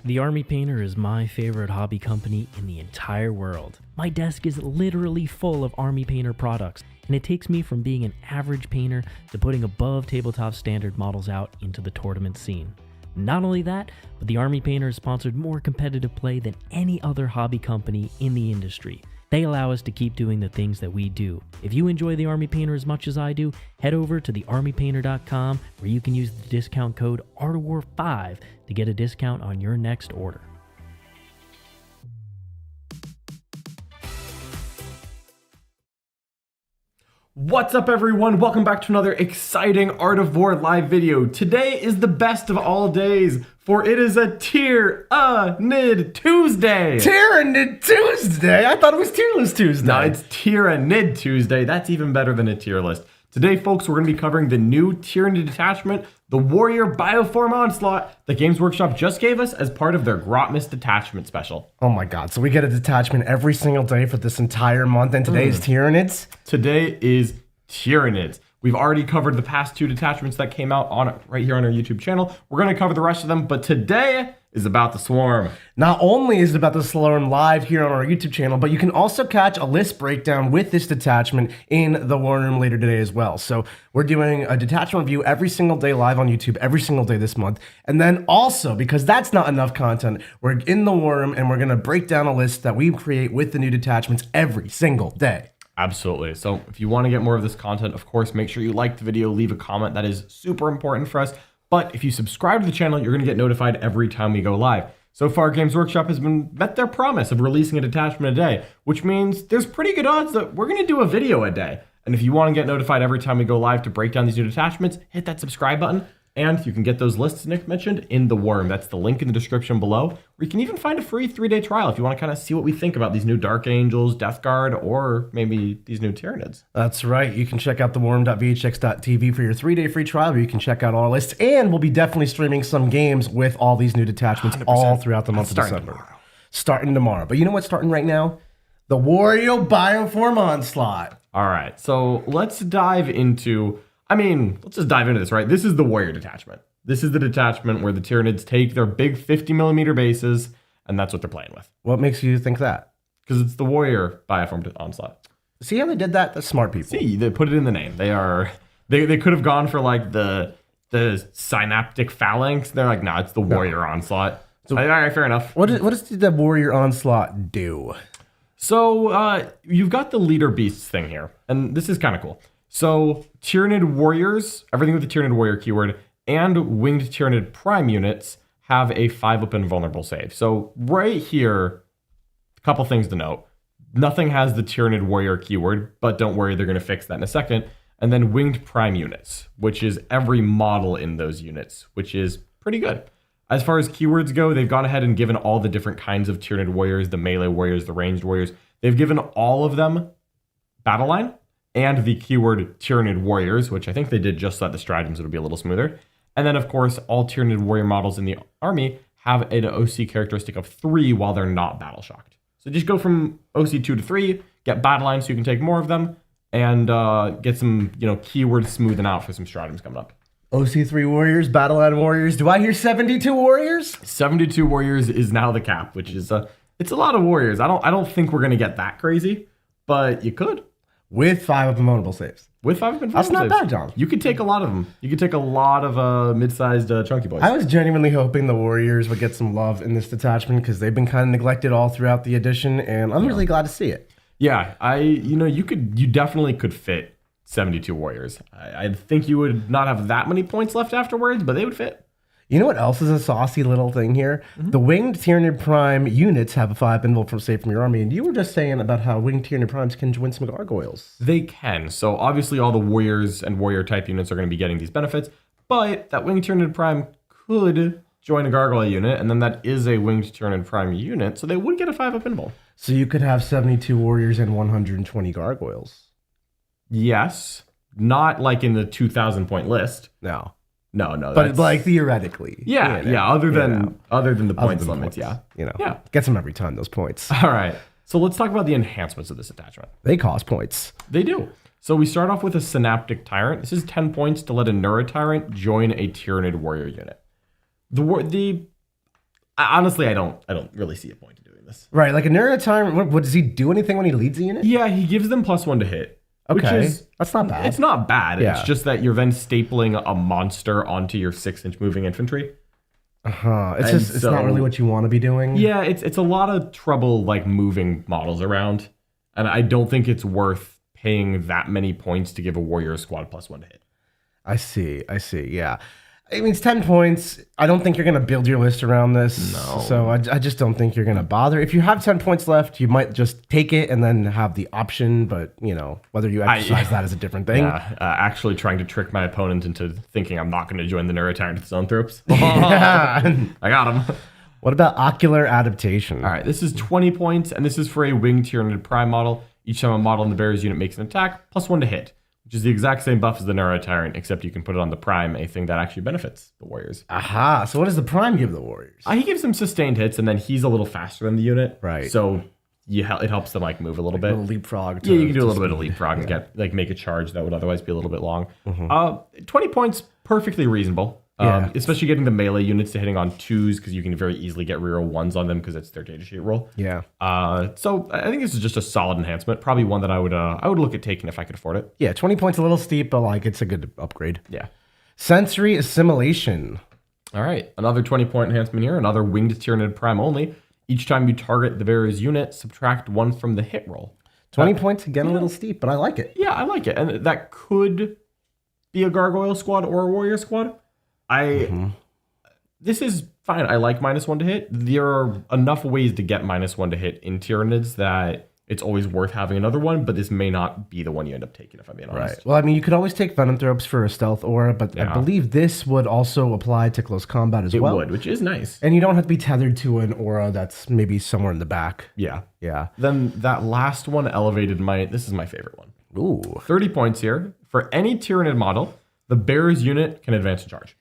The Army Painter is my favorite hobby company in the entire world. My desk is literally full of Army Painter products, and it takes me from being an average painter to putting above tabletop standard models out into the tournament scene. Not only that, but the Army Painter has sponsored more competitive play than any other hobby company in the industry. They allow us to keep doing the things that we do. If you enjoy the Army Painter as much as I do, head over to thearmypainter.com where you can use the discount code ARTOWAR5 to get a discount on your next order. What's up, everyone? Welcome back to another exciting Art of War live video. Today is the best of all days, for it is a Tyranid Tuesday. Tyranid Tuesday? I thought it was Tier List Tuesday. No, it's Tyranid Tuesday. That's even better than a tier list. Today, folks, we're going to be covering the new Tyranid Detachment, the Warrior Bioform Onslaught that Games Workshop just gave us as part of their Grotmas Detachment special. Oh my god, so we get a detachment every single day for this entire month, and today is Tyranids? Today is Tyranids. We've already covered the past two detachments that came out on right here on our YouTube channel. We're going to cover the rest of them, but today is about the Swarm. Not only is it about the Swarm live here on our YouTube channel, but you can also catch a list breakdown with this detachment in the War Room later today as well. So we're doing a detachment review every single day live on YouTube, every single day this month. And then also, because that's not enough content, we're in the War Room and we're going to break down a list that we create with the new detachments every single day. Absolutely. So if you want to get more of this content, of course, make sure you like the video, leave a comment. That is super important for us. But if you subscribe to the channel, you're going to get notified every time we go live. So far, Games Workshop has met their promise of releasing a detachment a day, which means there's pretty good odds that we're going to do a video a day. And if you want to get notified every time we go live to break down these new detachments, hit that subscribe button. And you can get those lists Nick mentioned in the War Room. That's the link in the description below, where you can even find a free 3-day trial if you want to kind of see what we think about these new Dark Angels, Death Guard, or maybe these new Tyranids. That's right. You can check out thewarroom.vhx.tv for your 3-day free trial, where you can check out all our lists, and we'll be definitely streaming some games with all these new detachments 100%. All throughout the month of December. Starting tomorrow. But you know what's starting right now? The Warrior Bioform Onslaught. All right, so let's dive into... let's just dive into this, right? This is the Warrior Detachment. This is the detachment where the Tyranids take their big 50mm bases, and that's what they're playing with. What makes you think that? Because it's the Warrior Bioform Onslaught. See how they did that? That's smart people. See, they put it in the name. They could have gone for like the synaptic phalanx. They're like, nah, it's the Warrior Onslaught. So, all right, fair enough. What does the Warrior Onslaught do? So you've got the leader beasts thing here, and this is kind of cool. So Tyranid Warriors, everything with the Tyranid Warrior keyword, and Winged Tyranid Prime units have a 5-up invulnerable save. So right here, a couple things to note. Nothing has the Tyranid Warrior keyword, but don't worry, they're going to fix that in a second. And then Winged Prime units, which is every model in those units, which is pretty good. As far as keywords go, they've gone ahead and given all the different kinds of Tyranid Warriors, the melee warriors, the ranged warriors. They've given all of them battle line, and the keyword Tyranid Warriors, which I think they did just so that the stratagems would be a little smoother. And then, of course, all Tyranid Warrior models in the army have an OC characteristic of 3 while they're not battle shocked. So just go from OC 2 to 3, get battle lines so you can take more of them, and get some keyword smoothing out for some stratagems coming up. OC3 Warriors, battle line warriors. Do I hear 72 warriors? 72 warriors is now the cap, which is it's a lot of warriors. I don't think we're gonna get that crazy, but you could. With 5-up invulnerable saves. With 5-up invulnerable saves. That's not bad, John. You could take a lot of them. You could take a lot of mid-sized chunky boys. I was genuinely hoping the Warriors would get some love in this detachment because they've been kind of neglected all throughout the edition, and I'm really glad to see it. Yeah, you definitely could fit 72 Warriors. I think you would not have that many points left afterwards, but they would fit. You know what else is a saucy little thing here? Mm-hmm. The Winged Tyranid Prime units have a 5 invul from save from your army, and you were just saying about how Winged Tyranid Primes can join some gargoyles. They can. So obviously all the warriors and warrior type units are going to be getting these benefits, but that Winged Tyranid Prime could join a gargoyle unit, and then that is a Winged Tyranid Prime unit, so they would get a 5-up invul. So you could have 72 warriors and 120 gargoyles. Yes. Not like in the 2,000 point list. No. No. But like theoretically. Yeah. Other than the points limits, yeah. Yeah. Gets them every time, those points. All right. So let's talk about the enhancements of this attachment. They cost points. They do. So we start off with a Synaptic Tyrant. This is 10 points to let a Neurotyrant join a Tyranid Warrior unit. Honestly, I don't really see a point in doing this. Right, like a Neurotyrant, what does he do anything when he leads a unit? Yeah, he gives them +1 to hit. Which Okay, is, that's not bad. It's not bad. Yeah. It's just that you're then stapling a monster onto your 6-inch moving infantry. It's not really what you want to be doing. Yeah, it's a lot of trouble like moving models around, and I don't think it's worth paying that many points to give a warrior squad +1 to hit. I see. Yeah. I mean, it's 10 points. I don't think you're going to build your list around this. No. So I just don't think you're going to bother. If you have 10 points left, you might just take it and then have the option. But, whether you exercise that is a different thing. Yeah, actually trying to trick my opponent into thinking I'm not going to join the Neurotyrant Zoanthropes. Yeah. I got him. What about Ocular Adaptation? All right, this is 20 points, and this is for a Winged Tyranid Prime model. Each time a model in the bearer's unit makes an attack, +1 to hit, which is the exact same buff as the Neurotyrant, except you can put it on the Prime, a thing that actually benefits the Warriors. Aha. So what does the Prime give the Warriors? He gives them sustained hits, and then he's a little faster than the unit. Right. So it helps them like move a little bit. A little leapfrog. Yeah, you can do a little bit of leapfrog and get make a charge that would otherwise be a little bit long. 20 points, perfectly reasonable. Yeah. Especially getting the melee units to hitting on 2s because you can very easily get reroll 1s on them because it's their datasheet roll. Yeah. So I think this is just a solid enhancement. Probably one that I would look at taking if I could afford it. Yeah, 20 points a little steep, but like it's a good upgrade. Yeah. Sensory Assimilation. All right, another 20-point enhancement here. Another Winged Tyranid Prime only. Each time you target the bearer's unit, subtract 1 from the hit roll. 20 points, again, a little steep, but I like it. Yeah, I like it. And that could be a Gargoyle squad or a Warrior squad. This is fine. I like -1 to hit. There are enough ways to get -1 to hit in Tyranids that it's always worth having another one, but this may not be the one you end up taking, if I'm being honest. Right. Well, I mean, you could always take Venomthropes for a stealth aura, but I believe this would also apply to close combat as well. It would, which is nice. And you don't have to be tethered to an aura that's maybe somewhere in the back. Yeah. Yeah. Then that last one, Elevated Might, this is my favorite one. Ooh. 30 points here. For any Tyranid model, the bearer's unit can advance and charge.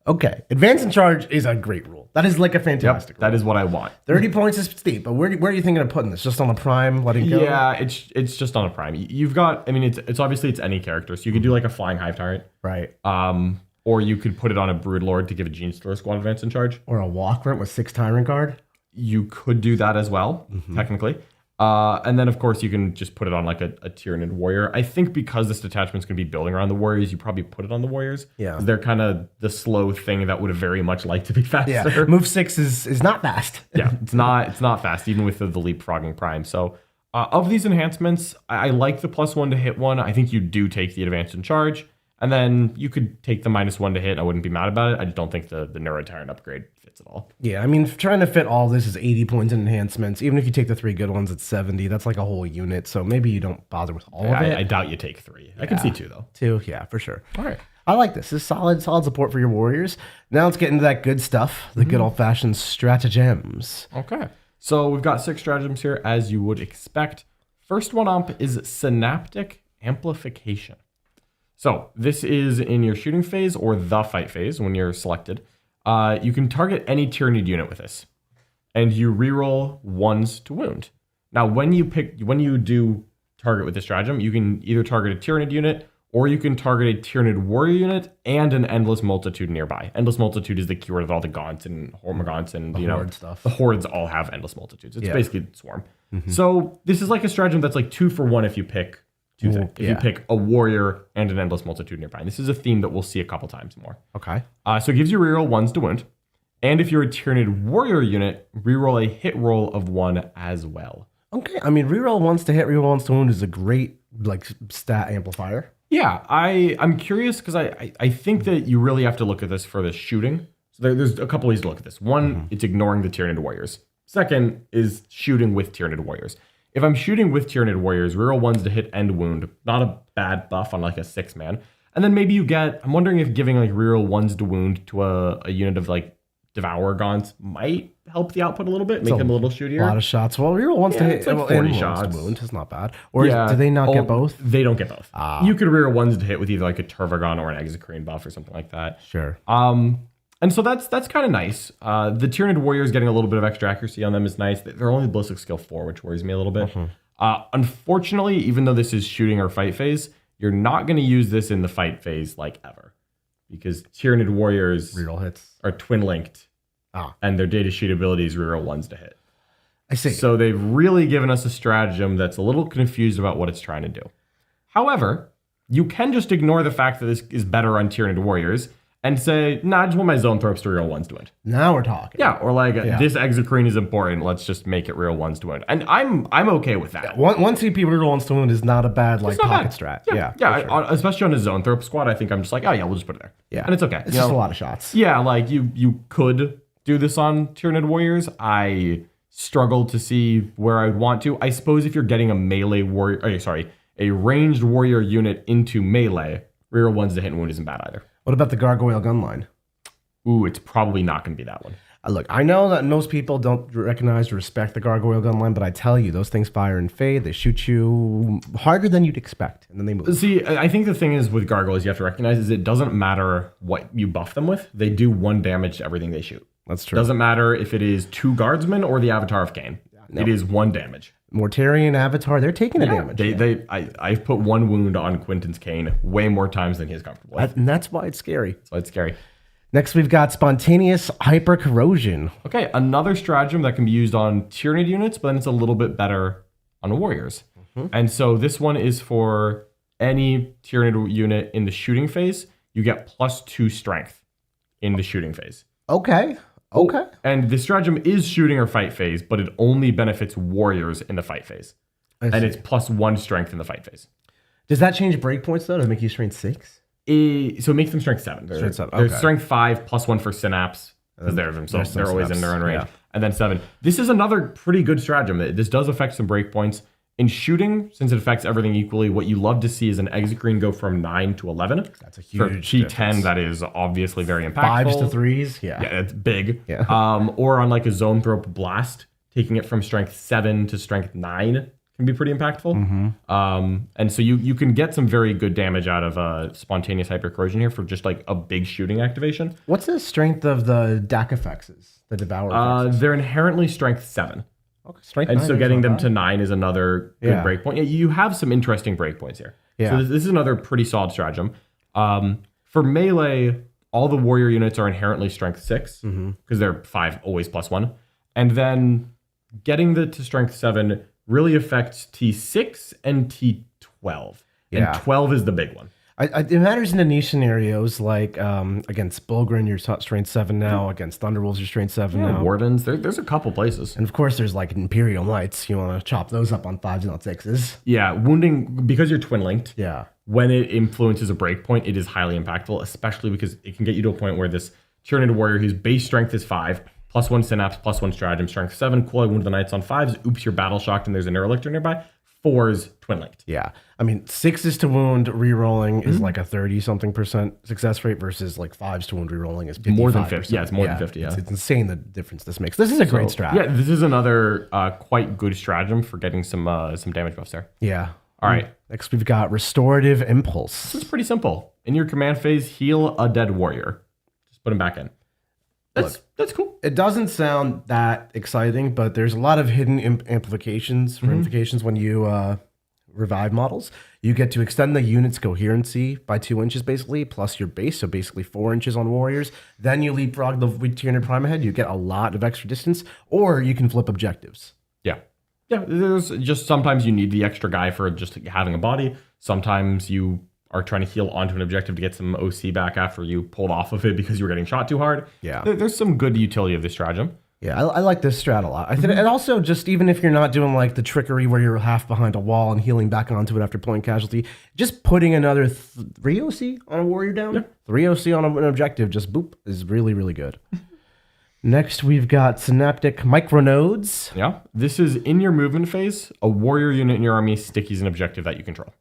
Okay. Advance and charge is a great rule. That is like a fantastic rule. That is what I want. 30 points is steep, but where are you thinking of putting this? Just on the Prime, letting go? Yeah, it's just on a Prime. You've got, I mean, it's obviously it's any character, so you could do like a Flying Hive Tyrant. Right. Or you could put it on a Broodlord to give a Genestealer squad advance and charge. Or a Walkrent with 6 Tyrant Guard. You could do that as well, technically. And then, of course, you can just put it on like a Tyranid Warrior. I think because this detachment's going to be building around the Warriors, you probably put it on the Warriors. Yeah. They're kind of the slow thing that would have very much liked to be faster. Yeah. Move 6 is not fast. Yeah, it's not fast, even with the leapfrogging Prime. So of these enhancements, I like the +1 to hit one. I think you do take the advance and charge. And then you could take the -1 to hit. I wouldn't be mad about it. I just don't think the Neurotyrant upgrade fits at all. Yeah, I mean, trying to fit all this is 80 points in enhancements. Even if you take the 3 good ones, it's 70. That's like a whole unit. So maybe you don't bother with all of it. I doubt you take 3. I can see 2, though. 2, yeah, for sure. All right. I like this. This is solid support for your Warriors. Now let's get into that good stuff, the good old-fashioned stratagems. Okay. So we've got 6 stratagems here, as you would expect. First one up is Synaptic Amplification. So this is in your shooting phase or the fight phase when you're selected. You can target any Tyranid unit with this, and you reroll 1s to wound. Now, when you do target with this stratagem, you can either target a Tyranid unit or you can target a Tyranid Warrior unit and an Endless Multitude nearby. Endless Multitude is the keyword that all the Gaunts and Hormagaunts and Horde stuff. The Hordes all have Endless Multitudes. It's basically Swarm. So this is like a stratagem that's like 2 for 1 if you pick 2 things. If you pick a Warrior and an Endless Multitude nearby. And this is a theme that we'll see a couple times more. Okay. So it gives you reroll 1s to wound. And if you're a Tyranid Warrior unit, reroll a hit roll of 1 as well. Okay. I mean, reroll 1s to hit, reroll 1s to wound is a great like stat amplifier. Yeah, I'm curious because I think that you really have to look at this for the shooting. So there's a couple ways to look at this. One, it's ignoring the Tyranid Warriors. Second is shooting with Tyranid Warriors. If I'm shooting with Tyranid Warriors, reroll 1s to hit and wound, not a bad buff on like a 6-man. And then maybe you get, I'm wondering if giving like reroll 1s to wound to a unit of like Devour Gaunts might help the output a little bit, make them a little shootier. A lot of shots. Well, reroll 1s to hit. It's like 40 shots. To wound is not bad. Or do they not get both? They don't get both. You could reroll 1s to hit with either like a Turvagon or an Exocrine buff or something like that. Sure. And so that's kind of nice. The Tyranid Warriors getting a little bit of extra accuracy on them is nice. They're only ballistic skill 4, which worries me a little bit. Unfortunately, even though this is shooting or fight phase, you're not going to use this in the fight phase like ever. Because Tyranid Warriors reroll hits are twin linked and their data sheet ability is reroll ones to hit. I see. So they've really given us a stratagem that's a little confused about what it's trying to do. However, you can just ignore the fact that this is better on Tyranid Warriors and say, nah, I just want my zone throps to reroll ones to win. Now we're talking. Yeah, or like this Exocrine is important. Let's just make it real ones to win, and I'm okay with that. One CP reroll ones to win is not a bad It's not pocket bad. strat. Yeah, for sure. especially on a zone throp squad. I think I'm just like, oh yeah, we'll just put it there. Yeah, and it's okay. It's just a lot of shots. Yeah, like you could do this on Tyranid Warriors. I struggle to see where I would want to. I suppose if you're getting a melee warrior, a ranged warrior unit into melee, reroll ones to hit and wound isn't bad either. What about the Gargoyle gun line? Ooh, it's probably not going to be that one. Look, I know that most people don't recognize or respect the Gargoyle gun line, but I tell you, those things fire and fade. They shoot you harder than you'd expect, and then they move. See, I think the thing is with gargoyles you have to recognize is it doesn't matter what you buff them with. They do 1 damage to everything they shoot. That's true. Doesn't matter if it is 2 guardsmen or the Avatar of Cain. It is 1 damage. Mortarian Avatar, they're taking the damage. I've put 1 wound on Quentin's Cain way more times than he's comfortable with. And that's why it's scary. So it's scary. Next, we've got Spontaneous Hypercorrosion. Okay, another stratagem that can be used on Tyranid units, but then it's a little bit better on warriors. And so this one is for any Tyranid unit in the shooting phase. You get +2 strength in the shooting phase. Okay. And the stratagem is shooting or fight phase, but it only benefits warriors in the fight phase. And it's +1 strength in the fight phase. Does that change breakpoints, though? Does it make you strength 6? So it makes them strength 7. They're strength 5 +1 for synapse. Because they're always in their own range. Yeah. And then 7. This is another pretty good stratagem. This does affect some breakpoints. In shooting, since it affects everything equally, what you love to see is an Exocrine go from 9 to 11. That's a For huge T10, difference. that is obviously very impactful. 5s to 3s? Yeah. Yeah, it's big. Yeah. Or on like a zone throw blast, taking it from strength 7 to strength 9 can be pretty impactful. And so you can get some very good damage out of spontaneous hypercorrosion here for just like a big shooting activation. What's the strength of the DAC effects? The Devour effects? They're inherently strength 7. Okay, strength And 9 so is getting not them bad. to 9 is another good breakpoint. Yeah, you have some interesting breakpoints here. Yeah. So this is another pretty solid stratagem. For melee, all the warrior units are inherently strength 6 because they're 5 always +1. And then getting to strength 7 really affects T6 and T12. Yeah. And 12 is the big one. It matters in the niche scenarios, like against Bulgrin, you're strength 7 now. Against Thunderwolves, you're strength 7 now. Wardens, there's a couple places. And of course, there's like Imperial Knights. You want to chop those up on 5s, not 6s. Yeah, wounding, because you're twin linked, Yeah. when it influences a breakpoint, it is highly impactful, especially because it can get you to a point where this Tyranid Warrior, whose base strength is 5, +1 synapse, +1 stratagem, strength 7, cool, I wound the Knights on 5s, oops, you're battle shocked and there's an Neurolictor nearby. 4s, twin linked. Yeah. I mean, 6s to wound rerolling is like a 30-something% success rate versus like 5s to wound rerolling is 55%. More than 50. Yeah, it's more than 50. Yeah. It's insane the difference this makes. This is a great strat. Yeah, this is another quite good stratagem for getting some damage buffs there. Yeah. All right. Next, we've got Restorative Impulse. This is pretty simple. In your command phase, heal a dead warrior. Just put him back in. That's cool. It doesn't sound that exciting, but there's a lot of hidden amplifications, ramifications when you revive models. You get to extend the unit's coherency by 2 inches, basically, plus your base, so basically 4 inches on warriors. Then you leapfrog the Tyranid Prime ahead. You get a lot of extra distance, or you can flip objectives. Yeah. Yeah, there's just sometimes you need the extra guy for just having a body. Sometimes you are trying to heal onto an objective to get some OC back after you pulled off of it because you were getting shot too hard. Yeah. There's some good utility of this stratagem. Yeah, I like this strat a lot. I think, and also just even if you're not doing like the trickery where you're half behind a wall and healing back onto it after pulling casualty, just putting another 3 OC on a warrior down, 3 OC on an objective, just boop, is really, really good. Next, we've got Synaptic Micronodes. Yeah. This is in your movement phase. A warrior unit in your army stickies an objective that you control.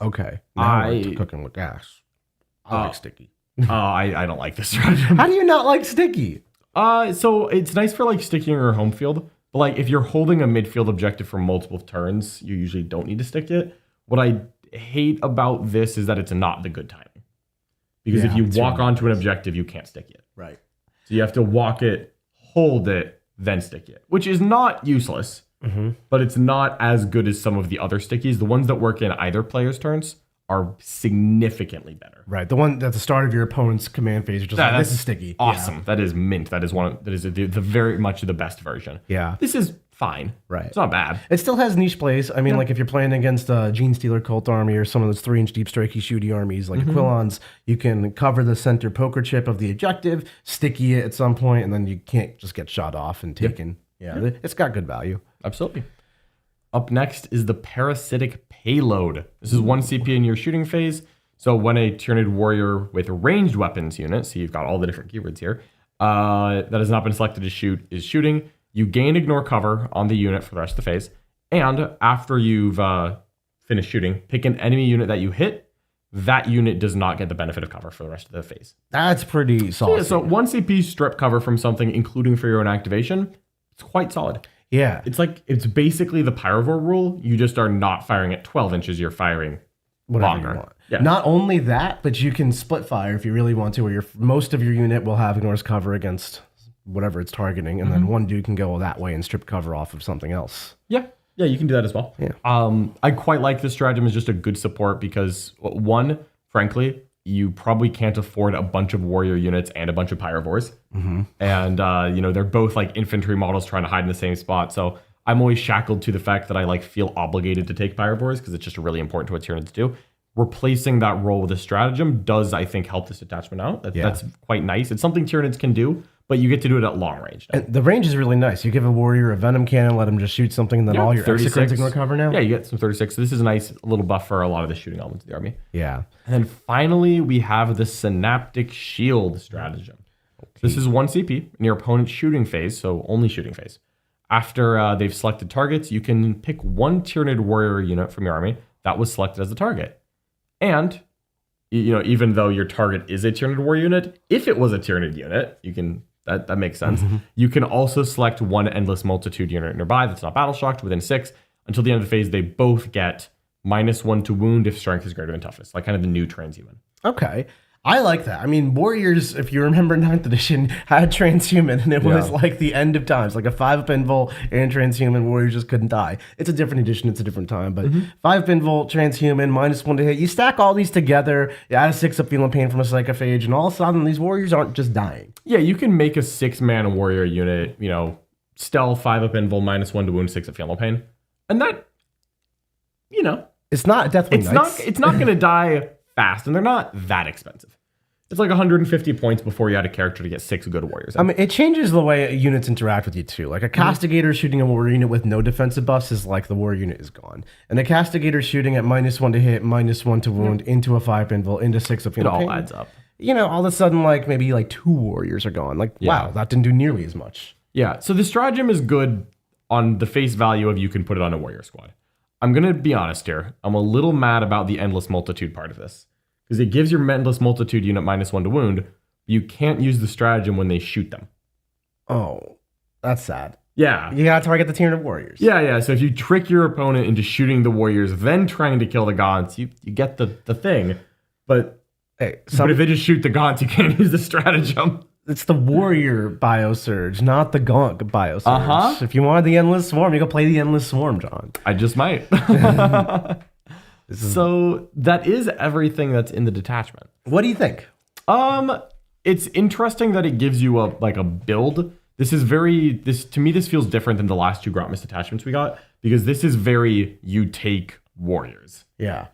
Okay, now we're cooking with gas. I like sticky. I don't like this stratagem. How do you not like sticky? So it's nice for like sticking your home field, but like if you're holding a midfield objective for multiple turns, you usually don't need to stick it. What I hate about this is that it's not the good timing. Because if you walk onto an objective, you can't stick it. Right. So you have to walk it, hold it, then stick it, which is not useless, but it's not as good as some of the other stickies. The ones that work in either player's turns are significantly better. Right. The one at the start of your opponent's command phase, you're just like, this is sticky. Awesome. That is mint. That is the very much the best version. Yeah. This is fine. Right. It's not bad. It still has niche plays. I mean, like if you're playing against a Gene Stealer Cult army or some of those 3-inch deep strikey shooty armies like Aquilons, you can cover the center poker chip of the objective, sticky it at some point, and then you can't just get shot off and taken. Yeah. It's got good value. Absolutely. Up next is the Parasitic Payload. This is 1 CP in your shooting phase. So when a Tyranid Warrior with ranged weapons unit, so you've got all the different keywords here, that has not been selected to shoot is shooting, you gain ignore cover on the unit for the rest of the phase. And after you've finished shooting, pick an enemy unit that you hit. That unit does not get the benefit of cover for the rest of the phase. That's pretty solid. So 1 CP strip cover from something, including for your own activation, it's quite solid. Yeah. It's basically the Pyrovore rule. You just are not firing at 12 inches. You're firing Whatever longer. you want. Yeah. Not only that, but you can split fire if you really want to, where most of your unit will have ignores cover against whatever it's targeting, and then one dude can go that way and strip cover off of something else. Yeah, you can do that as well. Yeah. I quite like this stratagem as just a good support because, one, frankly, you probably can't afford a bunch of warrior units and a bunch of pyrovores. And, they're both like infantry models trying to hide in the same spot. So I'm always shackled to the fact that I feel obligated to take pyrovores because it's just really important to what Tyranids do. Replacing that role with a stratagem does, I think, help this detachment out. That's quite nice. It's something Tyranids can do, but you get to do it at long range now. And the range is really nice. You give a warrior a venom cannon, let him just shoot something, and then all your extra cards ignore cover now. Yeah, you get some 36. So this is a nice little buff for a lot of the shooting elements of the army. Yeah. And then finally, we have the Synaptic Shield stratagem. This is 1 CP in your opponent's shooting phase, so only shooting phase. After they've selected targets, you can pick 1 Tyranid Warrior unit from your army that was selected as the target. And, even though your target is a Tyranid Warrior unit, if it was a Tyranid unit, you can... That makes sense. You can also select 1 Endless Multitude unit nearby that's not battle shocked within 6. Until the end of the phase, they both get -1 to wound if strength is greater than toughness, like kind of the new transhuman. Okay. I like that. I mean, Warriors, if you remember 9th edition, had transhuman, and it was like the end of times. Like a 5-up invul and transhuman, Warriors just couldn't die. It's a different edition, it's a different time, but 5-up invul, transhuman, -1 to hit. You stack all these together, you add a 6-up feeling pain from a psychophage, and all of a sudden, these Warriors aren't just dying. Yeah, you can make a 6-man warrior unit, stealth, 5-up invul, -1 to wound, 6-up feeling pain. And that, It's not Deathwing Knights. It's not going to die fast, and they're not that expensive. It's like 150 points before you add a character to get 6 good warriors. I mean, it changes the way units interact with you too. Like a Castigator shooting a warrior unit with no defensive buffs is like the warrior unit is gone. And a Castigator shooting at -1 to hit, -1 to wound into a 5 invul, into 6 of it all adds up. All of a sudden, maybe 2 warriors are gone. Wow, that didn't do nearly as much. Yeah, so the stratagem is good on the face value of you can put it on a warrior squad. I'm going to be honest here. I'm a little mad about the Endless Multitude part of this. Because it gives your Endless Multitude unit -1 to wound. You can't use the stratagem when they shoot them. Oh, that's sad. Yeah. You gotta target the Tyranid Warriors. Yeah. So if you trick your opponent into shooting the warriors, then trying to kill the Gaunts, you get the thing. But, but if they just shoot the Gaunts, you can't use the stratagem. It's the Warrior Biosurge, not the Gaunt Biosurge. If you wanted the Endless Swarm, you go play the Endless Swarm, John. I just might. So that is everything that's in the detachment. What do you think? It's interesting that it gives you a build. To me, this feels different than the last 2 Grotmas detachments we got, because this is very, you take warriors. Yeah.